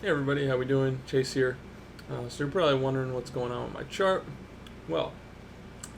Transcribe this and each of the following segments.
Hey everybody, how we doing? Chase here. So you're probably wondering what's going on with my chart. Well,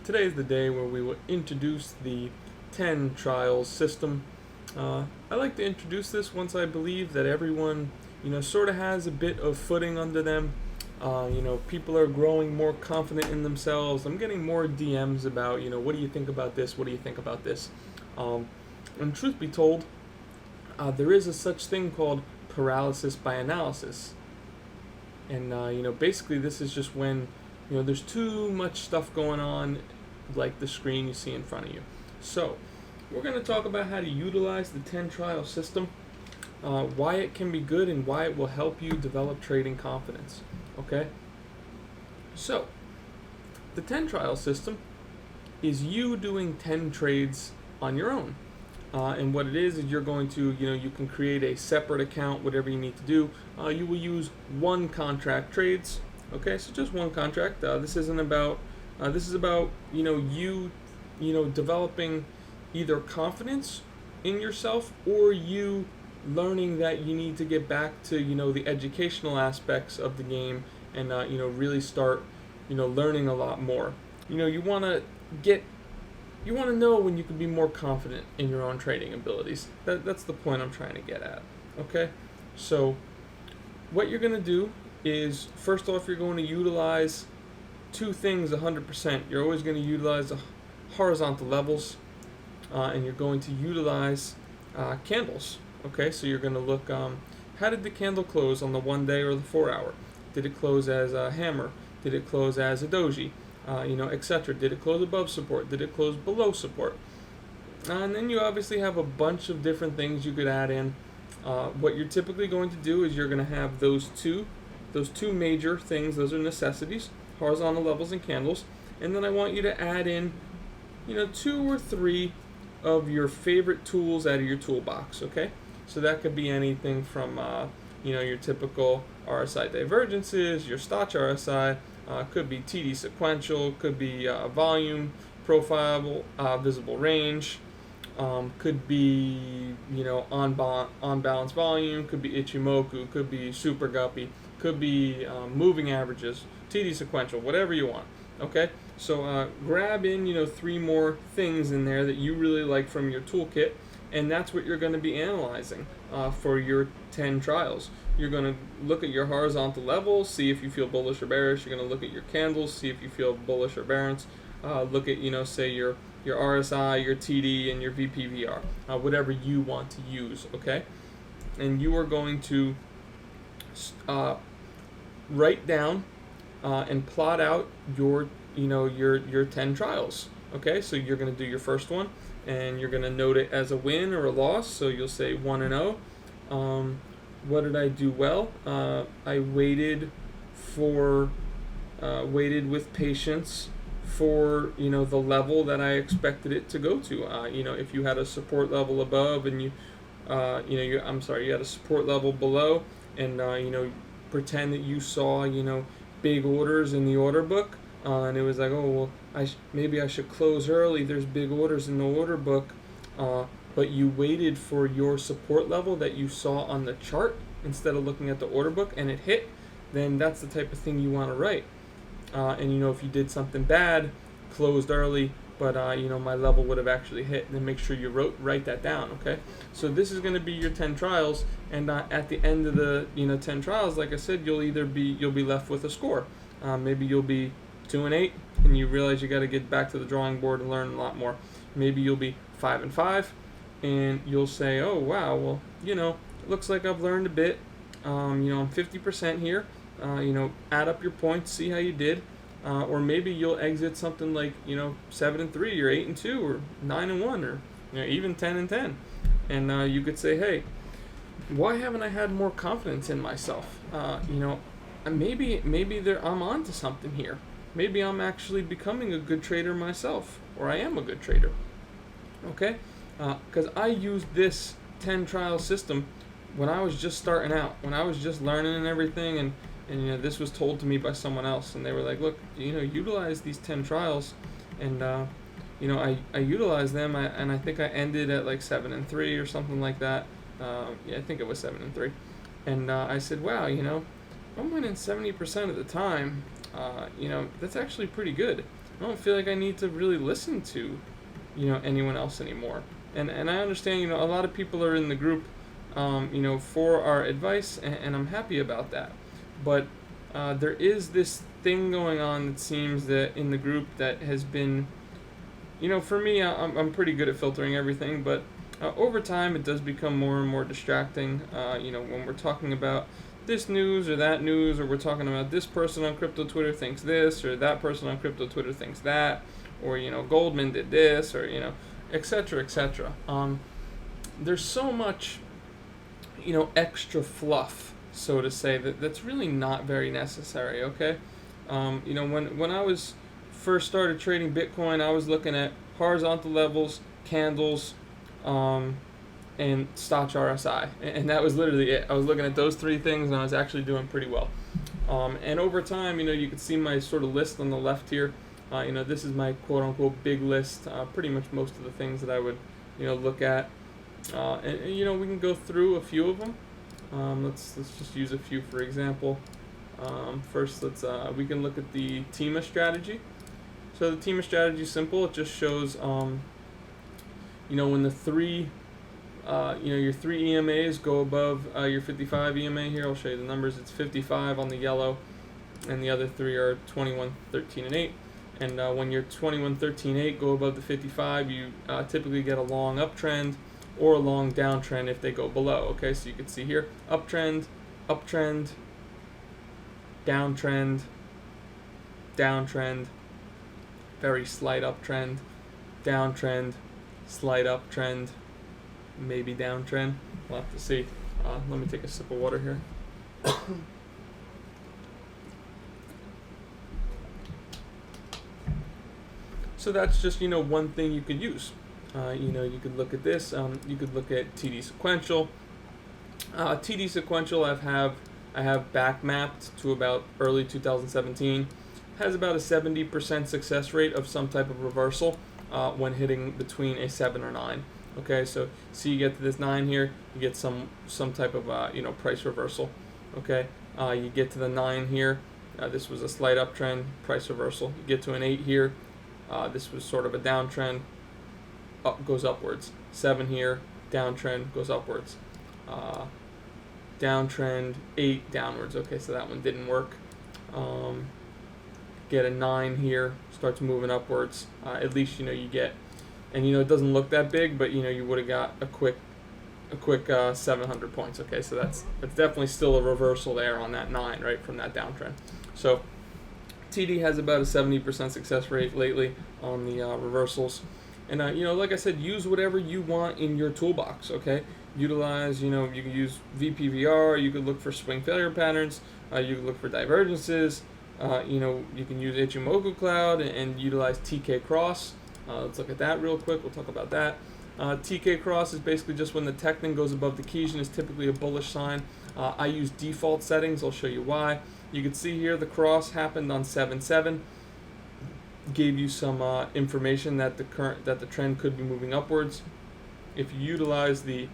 today is the day where we will introduce the 10 trials system. I like to introduce this once I believe that everyone, sort of has a bit of footing under them. People are growing more confident in themselves. I'm getting more DMs about, what do you think about this? What do you think about this? And truth be told, there is a such thing called paralysis by analysis. And basically, this is just when there's too much stuff going on, like the screen you see in front of you. So, we're going to talk about how to utilize the 10 trial system, why it can be good, and why it will help you develop trading confidence. Okay? So, the 10 trial system is you doing 10 trades on your own. And what it is you're going to, you can create a separate account, whatever you need to do. You will use one contract trades. Okay, so just one contract. This isn't about, this is about, you developing either confidence in yourself or you learning that you need to get back to, the educational aspects of the game and, really start, learning a lot more. You want to get you want to know when you can be more confident in your own trading abilities. That's the point I'm trying to get at. Okay? So, what you're going to do is, first off, you're going to utilize two things 100%. You're always going to utilize the horizontal levels, and you're going to utilize candles. Okay? So, you're going to look, how did the candle close on the 1 day or the 4 hour? Did it close as a hammer? Did it close as a doji? Etc. Did it close above support? Did it close below support? And then you obviously have a bunch of different things you could add in. What you're typically going to do is you're going to have those two major things. Those are necessities: horizontal levels and candles. And then I want you to add in, 2 or 3 of your favorite tools out of your toolbox. Okay, so that could be anything from, your typical RSI divergences, your Stotch RSI. Could be TD sequential, could be volume profile, visible range, could be on balance volume, could be Ichimoku, could be super guppy, could be moving averages, TD sequential, whatever you want. Okay, so grab in 3 more things in there that you really like from your toolkit, and that's what you're going to be analyzing for your 10 trials. You're going to look at your horizontal levels, see if you feel bullish or bearish. You're going to look at your candles, see if you feel bullish or bearish. Look at, say your RSI, your TD, and your VPVR, whatever you want to use, okay? And you are going to write down and plot out your 10 trials, okay? So you're going to do your first one, and you're going to note it as a win or a loss. So you'll say 1 and 0. What did I do well? I waited with patience for the level that I expected it to go to. If you had a support level above and you had a support level below, and pretend that you saw big orders in the order book, and it was like, oh well, maybe I should close early. There's big orders in the order book. But you waited for your support level that you saw on the chart instead of looking at the order book, and it hit, then that's the type of thing you want to write. And if you did something bad, closed early, but my level would have actually hit, then make sure you write that down. Okay, so this is going to be your 10 trials, and at the end of the 10 trials, like I said, you'll be left with a score. Maybe you'll be 2 and 8, and you realize you got to get back to the drawing board and learn a lot more. Maybe you'll be 5 and 5. And you'll say, oh, wow, well, it looks like I've learned a bit. I'm 50% here. Add up your points, see how you did. Or maybe you'll exit something like, 7 and 3, or 8 and 2, or 9 and 1, or even 10 and 10. And you could say, hey, why haven't I had more confidence in myself? Maybe I'm on to something here. Maybe I'm actually becoming a good trader myself, or I am a good trader. Okay? Because I used this 10 trial system when I was just starting out, when I was just learning and everything, and this was told to me by someone else, and they were like, look, utilize these 10 trials, and I utilized them, and I think I ended at like 7 and 3 or something like that. I think it was 7 and 3, And I said, wow, I'm winning 70% of the time. That's actually pretty good. I don't feel like I need to really listen to, anyone else anymore. And I understand, a lot of people are in the group, for our advice, and I'm happy about that. But there is this thing going on that seems that in the group that has been, for me, I'm pretty good at filtering everything, but over time it does become more and more distracting. When we're talking about this news or that news, or we're talking about this person on crypto Twitter thinks this, or that person on crypto Twitter thinks that, or Goldman did this, or etc. etc. There's so much extra fluff, so to say, that's really not very necessary. Okay, when I was first started trading Bitcoin, I was looking at horizontal levels, candles, and Stoch RSI, and that was literally it. I was looking at those three things, and I was actually doing pretty well. And over time, you can see my sort of list on the left here. This is my quote-unquote big list. Pretty much most of the things that I would, look at. And we can go through a few of them. Let's just use a few for example. First, we can look at the TEMA strategy. So the TEMA strategy is simple. It just shows, when the three, your three EMAs go above your 55 EMA here. I'll show you the numbers. It's 55 on the yellow, and the other three are 21, 13, and 8. And when your 21, 13, 8 go above the 55, you typically get a long uptrend or a long downtrend if they go below. Okay, so you can see here, uptrend, uptrend, downtrend, downtrend, very slight uptrend, downtrend, slight uptrend, maybe downtrend. We'll have to see. Let me take a sip of water here. So that's just, one thing you could use. You could look at this. You could look at TD sequential. TD sequential I have back mapped to about early 2017. Has about a 70% success rate of some type of reversal when hitting between a 7 or 9. Okay, so you get to this 9 here, you get some type of price reversal. Okay, you get to the 9 here. This was a slight uptrend, price reversal. You get to an 8 here. This was sort of a downtrend, goes upwards. 7 here, downtrend, goes upwards. Downtrend, 8 downwards. Okay, so that one didn't work. Get a 9 here, starts moving upwards. At least you get, and it doesn't look that big, but you would have got a quick 700 points. Okay, so that's definitely still a reversal there on that 9, right, from that downtrend. So TD has about a 70% success rate lately on the reversals. And, like I said, use whatever you want in your toolbox, okay? Utilize, you can use VPVR, you could look for swing failure patterns, you can look for divergences, you can use Ichimoku Cloud and utilize TK Cross. Let's look at that real quick. We'll talk about that. TK Cross is basically just when the Technin goes above the Kijun is typically a bullish sign. I use default settings. I'll show you why. You can see here the cross happened on 7/7. Gave you some information that the trend could be moving upwards. If you utilize the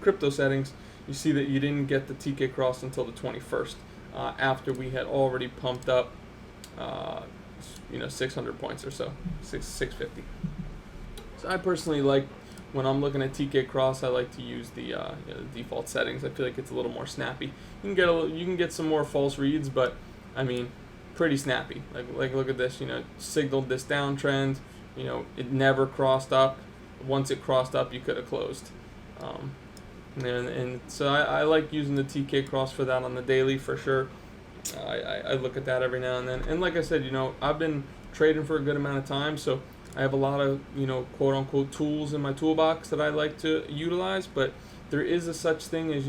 crypto settings, you see that you didn't get the TK Cross until the 21st, after we had already pumped up 600 points or so, 650. So I personally like, when I'm looking at TK Cross, I like to use the default settings. I feel like it's a little more snappy. You can get some more false reads, but I mean, pretty snappy. Like look at this. Signaled this downtrend. It never crossed up. Once it crossed up, you could have closed. And so I like using the TK Cross for that on the daily for sure. I look at that every now and then. And like I said, I've been trading for a good amount of time, so I have a lot of, quote unquote tools in my toolbox that I like to utilize, but there is a such thing as,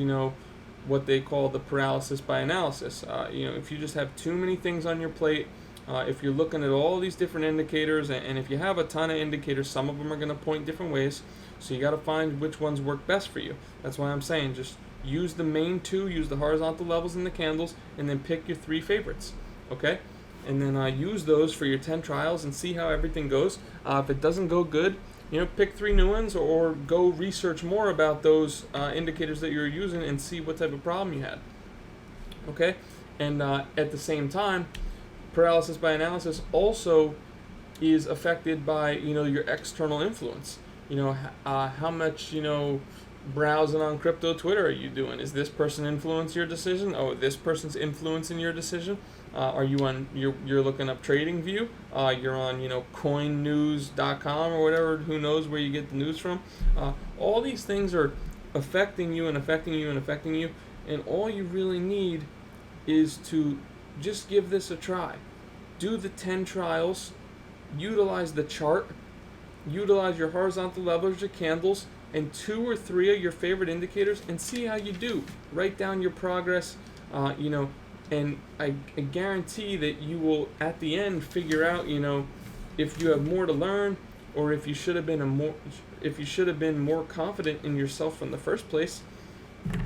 what they call the paralysis by analysis. If you just have too many things on your plate, if you're looking at all these different indicators, and if you have a ton of indicators, some of them are going to point different ways, so you got to find which ones work best for you. That's why I'm saying just use the main two, use the horizontal levels and the candles, and then pick your 3 favorites, okay? And then use those for your 10 trials and see how everything goes. If it doesn't go good, pick 3 new ones, or go research more about those indicators that you're using and see what type of problem you had. Okay, and at the same time, paralysis by analysis also is affected by your external influence. How much browsing on crypto Twitter are you doing? Is this person influence your decision? Oh, this person's influencing your decision. Are you on? You're looking up TradingView. You're on CoinNews.com or whatever. Who knows where you get the news from? All these things are affecting you and affecting you and affecting you. And all you really need is to just give this a try. Do the 10 trials. Utilize the chart. Utilize your horizontal levels, your candles, and 2 or 3 of your favorite indicators, and see how you do. Write down your progress, and I guarantee that you will, at the end, figure out, if you have more to learn, or if you should have been more confident in yourself in the first place.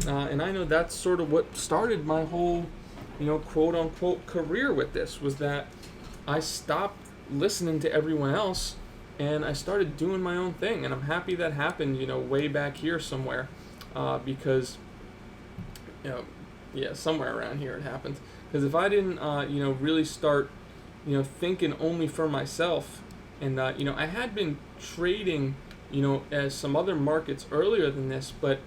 And I know that's sort of what started my whole, quote unquote career with this, was that I stopped listening to everyone else and I started doing my own thing. And I'm happy that happened, way back here somewhere, because, somewhere around here it happened. Because if I didn't, really start, thinking only for myself, and, I had been trading, as some other markets earlier than this, but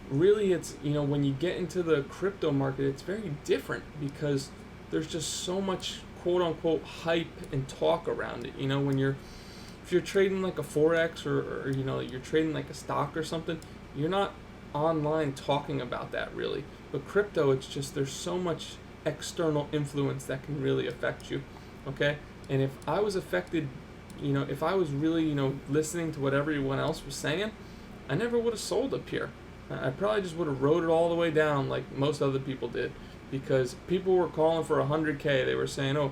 really it's, when you get into the crypto market, it's very different because there's just so much quote unquote hype and talk around it. If you're trading like a Forex or you're trading like a stock or something, you're not online talking about that really. But crypto, it's just, there's so much external influence that can really affect you. Okay? And if I was affected, if I was really, listening to what everyone else was saying, I never would have sold up here. I probably just would have rode it all the way down like most other people did, because people were calling for 100K. They were saying, oh,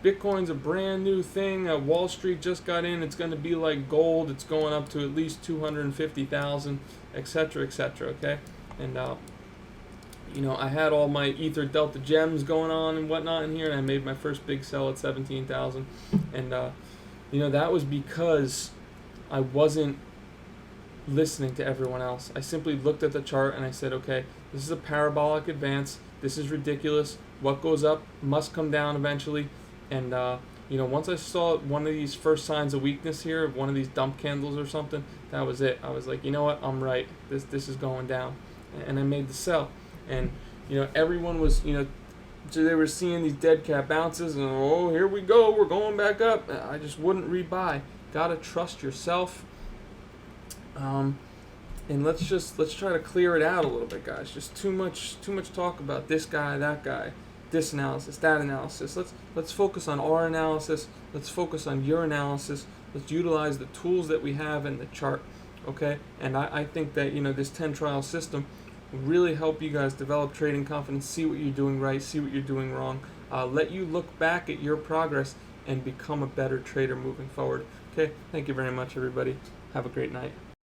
Bitcoin's a brand new thing. Wall Street just got in. It's going to be like gold. It's going up to at least 250,000, etc., etc. Okay, and I had all my Ether Delta gems going on and whatnot in here, and I made my first big sell at 17,000, and that was because I wasn't listening to everyone else. I simply looked at the chart and I said, okay, this is a parabolic advance. This is ridiculous. What goes up must come down eventually. And, once I saw one of these first signs of weakness here, one of these dump candles or something, that was it. I was like, you know what, I'm right. This is going down. And I made the sell. And, everyone was, so they were seeing these dead cat bounces and, oh, here we go, we're going back up. I just wouldn't rebuy. Gotta trust yourself. And let's try to clear it out a little bit, guys. Just too much talk about this guy, that guy, this analysis, that analysis. Let's focus on our analysis. Let's focus on your analysis. Let's utilize the tools that we have in the chart, okay? And I think that this 10 trial system will really help you guys develop trading confidence, see what you're doing right, see what you're doing wrong, let you look back at your progress and become a better trader moving forward. Okay, thank you very much, everybody. Have a great night.